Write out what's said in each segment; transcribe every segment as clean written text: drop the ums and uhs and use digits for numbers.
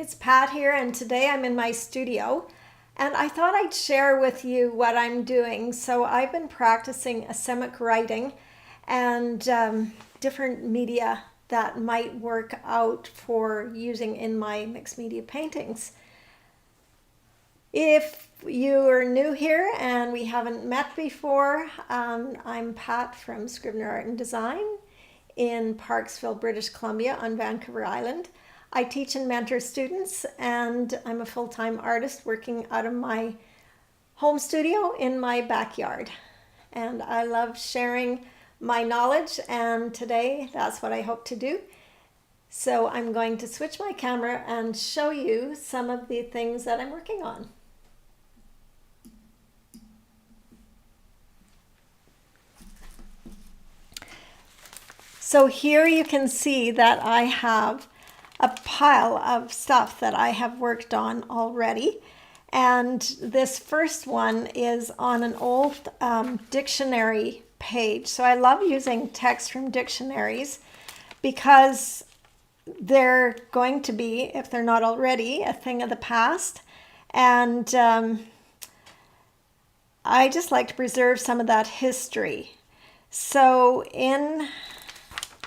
it's Pat here, and today I'm in my studio, and I thought I'd share with you what I'm doing. So I've been practicing Asemic writing and different media that might work out for using in my mixed media paintings. If you are new here and we haven't met before, I'm Pat from Scrivener Art and Design in Parksville, British Columbia on Vancouver Island. I teach and mentor students, and I'm a full-time artist working out of my home studio in my backyard. And I love sharing my knowledge, and today that's what I hope to do. So I'm going to switch my camera and show you some of the things that I'm working on. So here you can see that I have a pile of stuff that I have worked on already. And this first one is on an old dictionary page. So I love using text from dictionaries because they're going to be, if they're not already, a thing of the past. And I just like to preserve some of that history. So in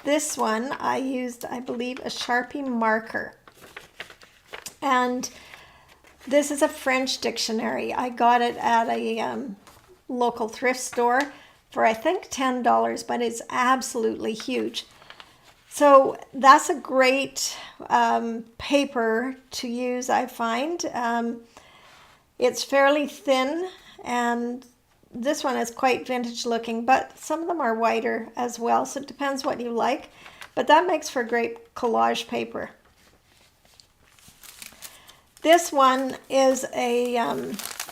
this one, I used, I believe, a Sharpie marker. And this is a French dictionary. I got it at a local thrift store for, I think, $10, but it's absolutely huge. So that's a great paper to use, I find. It's fairly thin, and this one is quite vintage looking, but some of them are whiter as well, so it depends what you like. But that makes for great collage paper. This one is a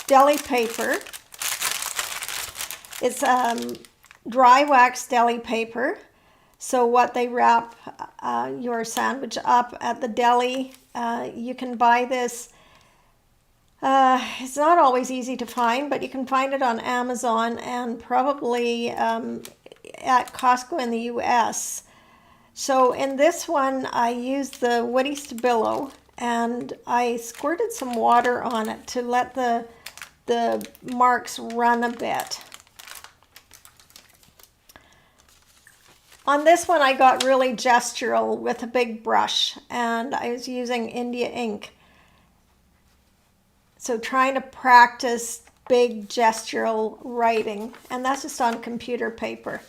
deli paper. It's dry wax deli paper. So what they wrap your sandwich up at the deli, you can buy this. It's not always easy to find, but you can find it on Amazon and probably at Costco in the US. So in this one, I used the Woody Stabilo, and I squirted some water on it to let the marks run a bit. On this one, I got really gestural with a big brush, and I was using India ink. So trying to practice big gestural writing, and that's just on computer paper.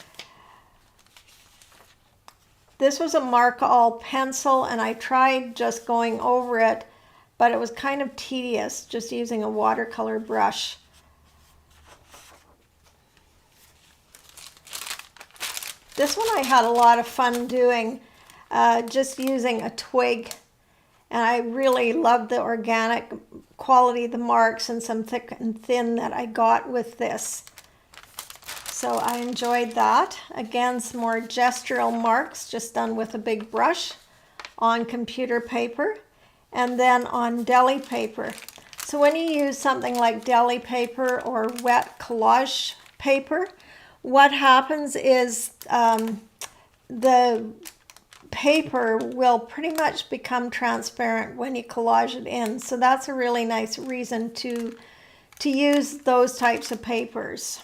This was a Mark All pencil, and I tried just going over it, but it was kind of tedious just using a watercolor brush. This one I had a lot of fun doing, just using a twig. And I really loved the organic quality of the marks and some thick and thin that I got with this. So I enjoyed that. Again, some more gestural marks just done with a big brush on computer paper and then on deli paper. So when you use something like deli paper or wet collage paper, what happens is the paper will pretty much become transparent when you collage it in. So that's a really nice reason to use those types of papers.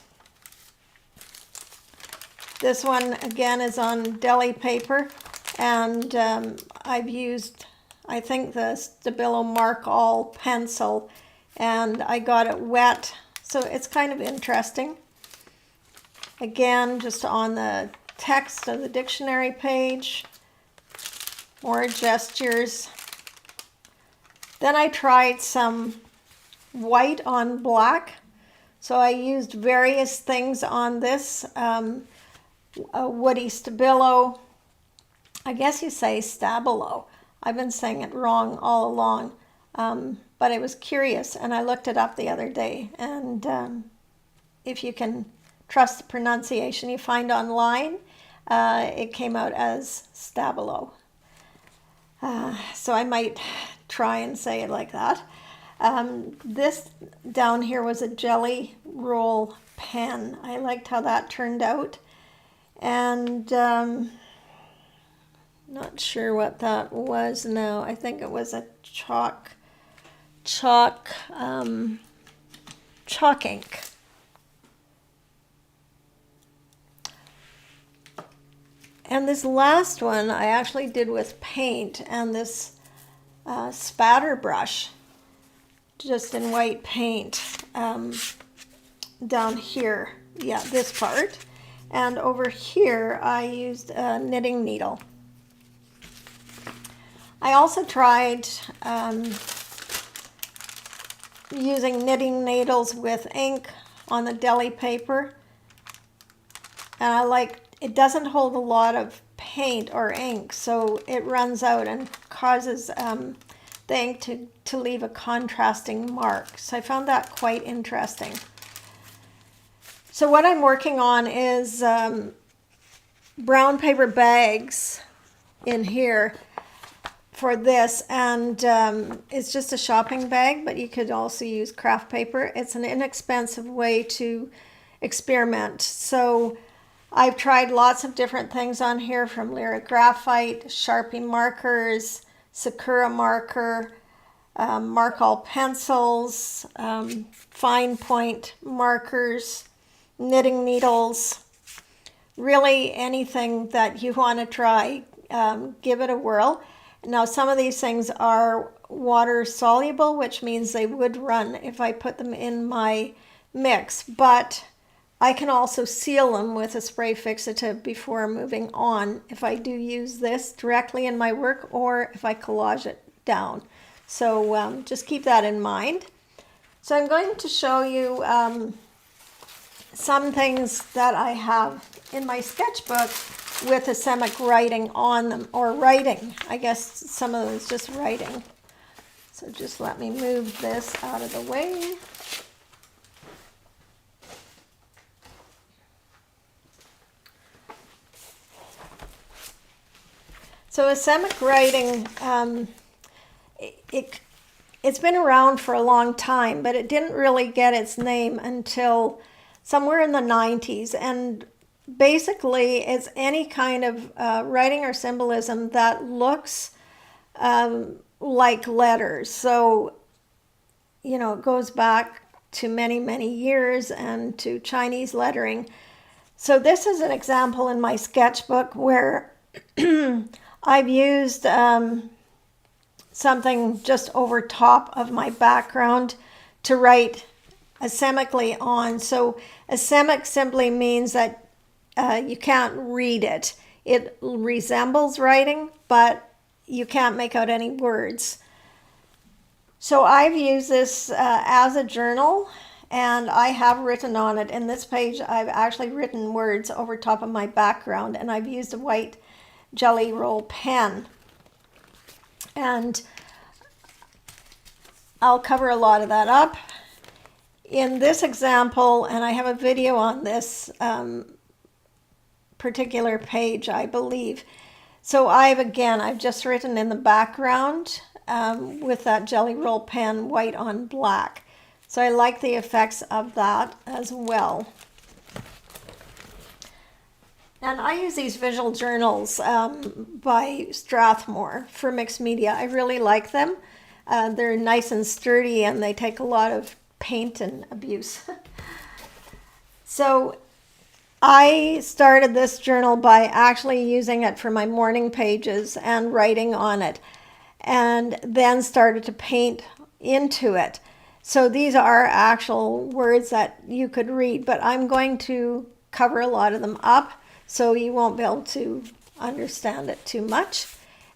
This one again is on deli paper, and I've used, I think, the Stabilo Mark All pencil, and I got it wet, so it's kind of interesting. Again, just on the text of the dictionary page. More gestures. Then I tried some white on black. So I used various things on this. A Woody Stabilo. I guess you say Stabilo. I've been saying it wrong all along. But I was curious, and I looked it up the other day. And if you can trust the pronunciation you find online, it came out as Stabilo. So I might try and say it like that. This down here was a jelly roll pen. I liked how that turned out. And Not sure what that was now. I think it was a chalk ink. And this last one I actually did with paint and this spatter brush, just in white paint down here. Yeah, this part. And over here I used a knitting needle. I also tried using knitting needles with ink on the deli paper, and I like it doesn't hold a lot of paint or ink, so it runs out and causes the ink to leave a contrasting mark. So I found that quite interesting. So what I'm working on is brown paper bags in here for this, and it's just a shopping bag, but you could also use craft paper. It's an inexpensive way to experiment. So I've tried lots of different things on here, from Lyric Graphite, Sharpie markers, Sakura marker, Mark All pencils, fine point markers, knitting needles, really anything that you want to try, give it a whirl. Now, some of these things are water soluble, which means they would run if I put them in my mix, but I can also seal them with a spray fixative before moving on if I do use this directly in my work or if I collage it down. So just keep that in mind. So I'm going to show you some things that I have in my sketchbook with Asemic writing on them, or writing. I guess some of them is just writing. So just let me move this out of the way. So Asemic writing, it's been around for a long time, but it didn't really get its name until somewhere in the 90s. And basically, it's any kind of writing or symbolism that looks like letters. So, you know, it goes back to many, many years and to Chinese lettering. So this is an example in my sketchbook where I've used something just over top of my background to write asemically on. So asemic simply means that you can't read it. It resembles writing, but you can't make out any words. So I've used this as a journal, and I have written on it. In this page, I've actually written words over top of my background, and I've used a white Jelly Roll pen. And I'll cover a lot of that up in this example, and I have a video on this particular page, I believe. So I've just written in the background with that Jelly Roll pen, white on black. So I like the effects of that as well. And I use these visual journals by Strathmore for mixed media. I really like them. They're nice and sturdy, and they take a lot of paint and abuse. So I started this journal by actually using it for my morning pages and writing on it, and then started to paint into it. So these are actual words that you could read, but I'm going to cover a lot of them up so you won't be able to understand it too much.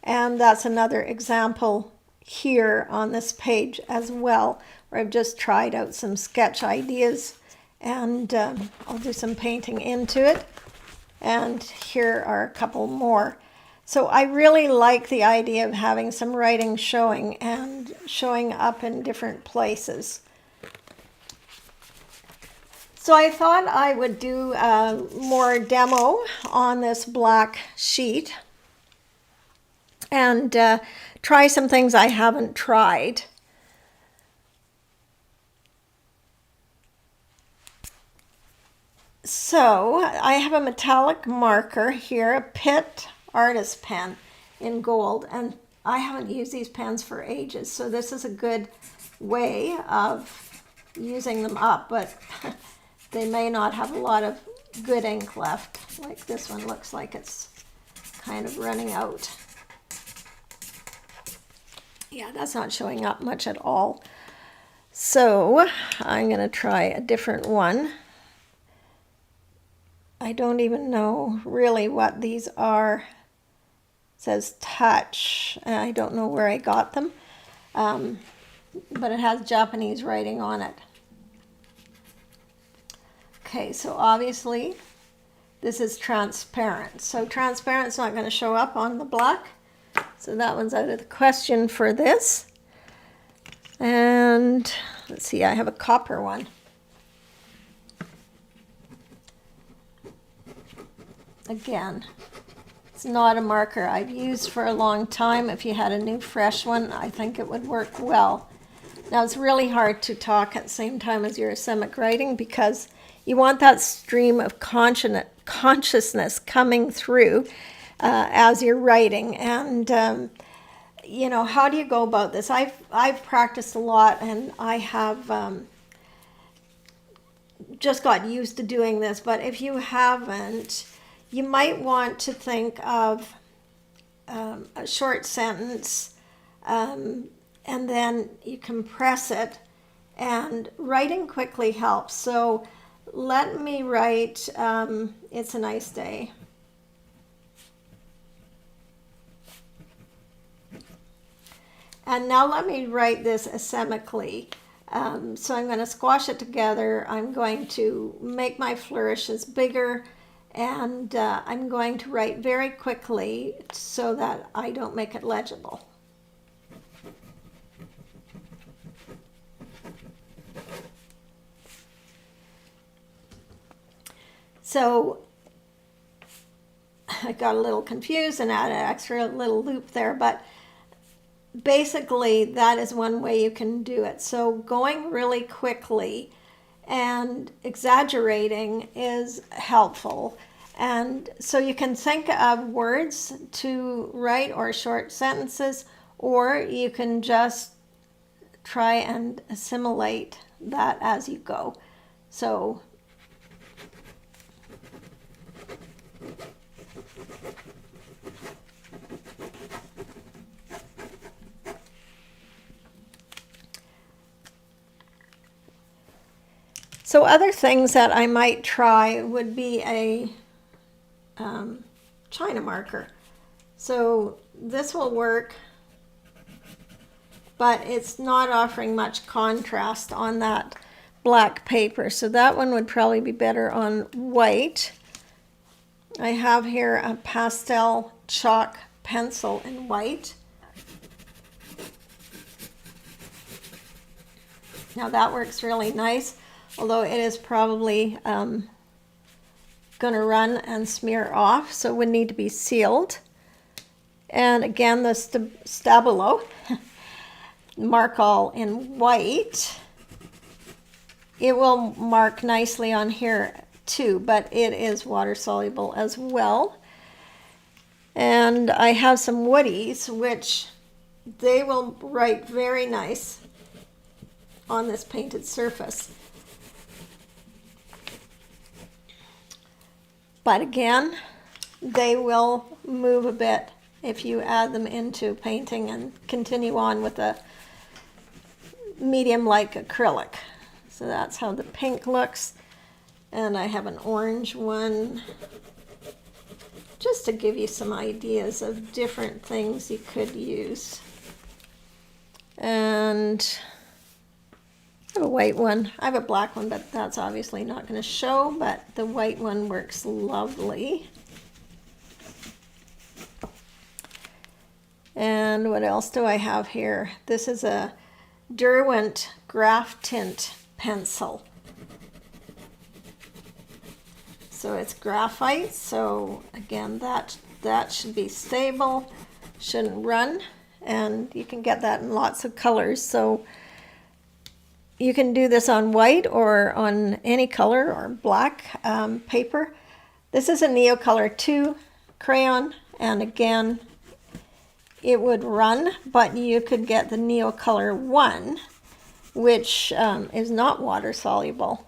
And that's another example here on this page as well, where I've just tried out some sketch ideas, and I'll do some painting into it. And here are a couple more. So I really like the idea of having some writing showing and showing up in different places. So I thought I would do more demo on this black sheet and try some things I haven't tried. So I have a metallic marker here, a Pitt artist pen, in gold, and I haven't used these pens for ages, so this is a good way of using them up, but they may not have a lot of good ink left. Like this one looks like it's kind of running out. Yeah, that's not showing up much at all. So I'm going to try a different one. I don't even know really what these are. It says touch. I don't know where I got them, but it has Japanese writing on it. Okay, so obviously this is transparent. So transparent's not going to show up on the black. So that one's out of the question for this. And let's see, I have a copper one. Again, it's not a marker I've used for a long time. If you had a new fresh one, I think it would work well. Now it's really hard to talk at the same time as your Asemic writing because you want that stream of consciousness coming through as you're writing. And you know, how do you go about this? I've practiced a lot, and I have just got used to doing this. But if you haven't, you might want to think of a short sentence, and then you compress it. And writing quickly helps. So let me write, it's a nice day. And now let me write this asemically. So I'm going to squash it together. I'm going to make my flourishes bigger, and I'm going to write very quickly so that I don't make it legible. So I got a little confused and added an extra little loop there, but basically that is one way you can do it. So going really quickly and exaggerating is helpful. And so you can think of words to write or short sentences, or you can just try and assimilate that as you go. So other things that I might try would be a China marker. So this will work, but it's not offering much contrast on that black paper. So that one would probably be better on white. I have here a pastel chalk pencil in white. Now that works really nice, although it is probably going to run and smear off, so it would need to be sealed. And again, the Stabilo mark all in white. It will mark nicely on here too, but it is water soluble as well. And I have some woodies, which they will write very nice on this painted surface. But again, they will move a bit if you add them into painting and continue on with a medium like acrylic. So that's how the pink looks. And I have an orange one, just to give you some ideas of different things you could use. And I have a white one. I have a black one, but that's obviously not going to show, but the white one works lovely. And what else do I have here? This is a Derwent Graph Tint pencil. So it's graphite, so again, that should be stable, shouldn't run, and you can get that in lots of colors. So you can do this on white or on any color or black paper. This is a Neocolor 2 crayon, and again, it would run, but you could get the Neocolor 1, which is not water soluble.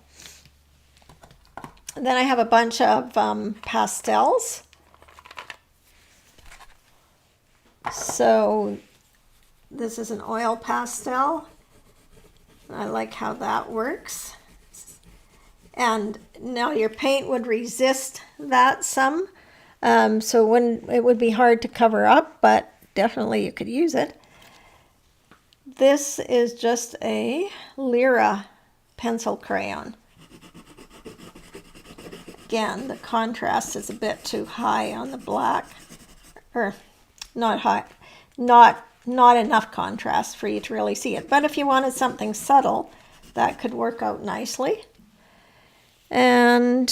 And then I have a bunch of pastels. So this is an oil pastel. I like how that works. And now your paint would resist that some. So when it would be hard to cover up, but definitely you could use it. This is just a Lyra pencil crayon. Again, the contrast is a bit too high on the black, or not high, not enough contrast for you to really see it. But if you wanted something subtle, that could work out nicely. And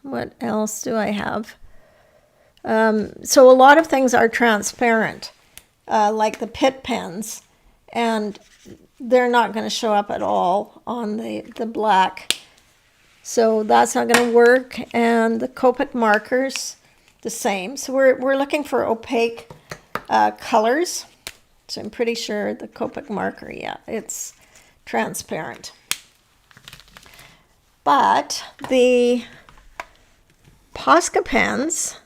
what else do I have? So a lot of things are transparent, like the Pitt pens, and they're not going to show up at all on the black. So that's not going to work. And the Copic markers, the same. So we're looking for opaque colors. So I'm pretty sure the Copic marker, yeah, it's transparent. But the Posca pens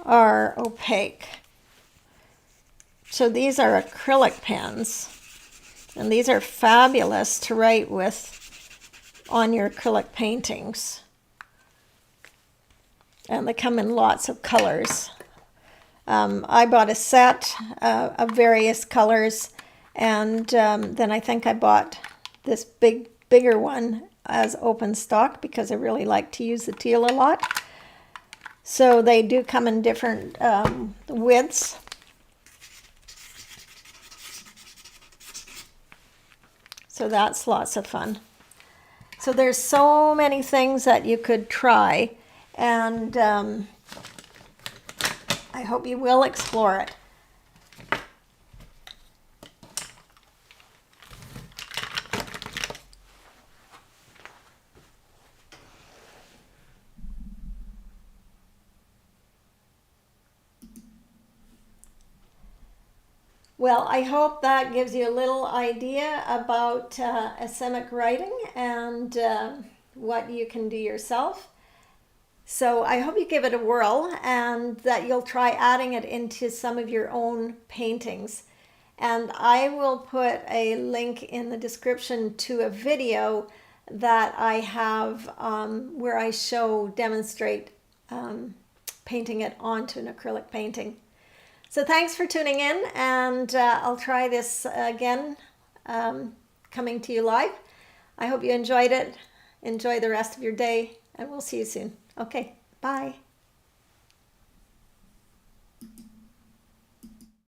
are opaque. So these are acrylic pens, and these are fabulous to write with on your acrylic paintings. And they come in lots of colors. I bought a set of various colors, and then I think I bought this bigger one as open stock because I really like to use the teal a lot. So they do come in different widths. So that's lots of fun. So there's so many things that you could try, and I hope you will explore it. Well, I hope that gives you a little idea about Asemic writing and what you can do yourself. So I hope you give it a whirl and that you'll try adding it into some of your own paintings. And I will put a link in the description to a video that I have where I demonstrate painting it onto an acrylic painting. So thanks for tuning in, and I'll try this again coming to you live. I hope you enjoyed it. Enjoy the rest of your day, and we'll see you soon. Okay, bye.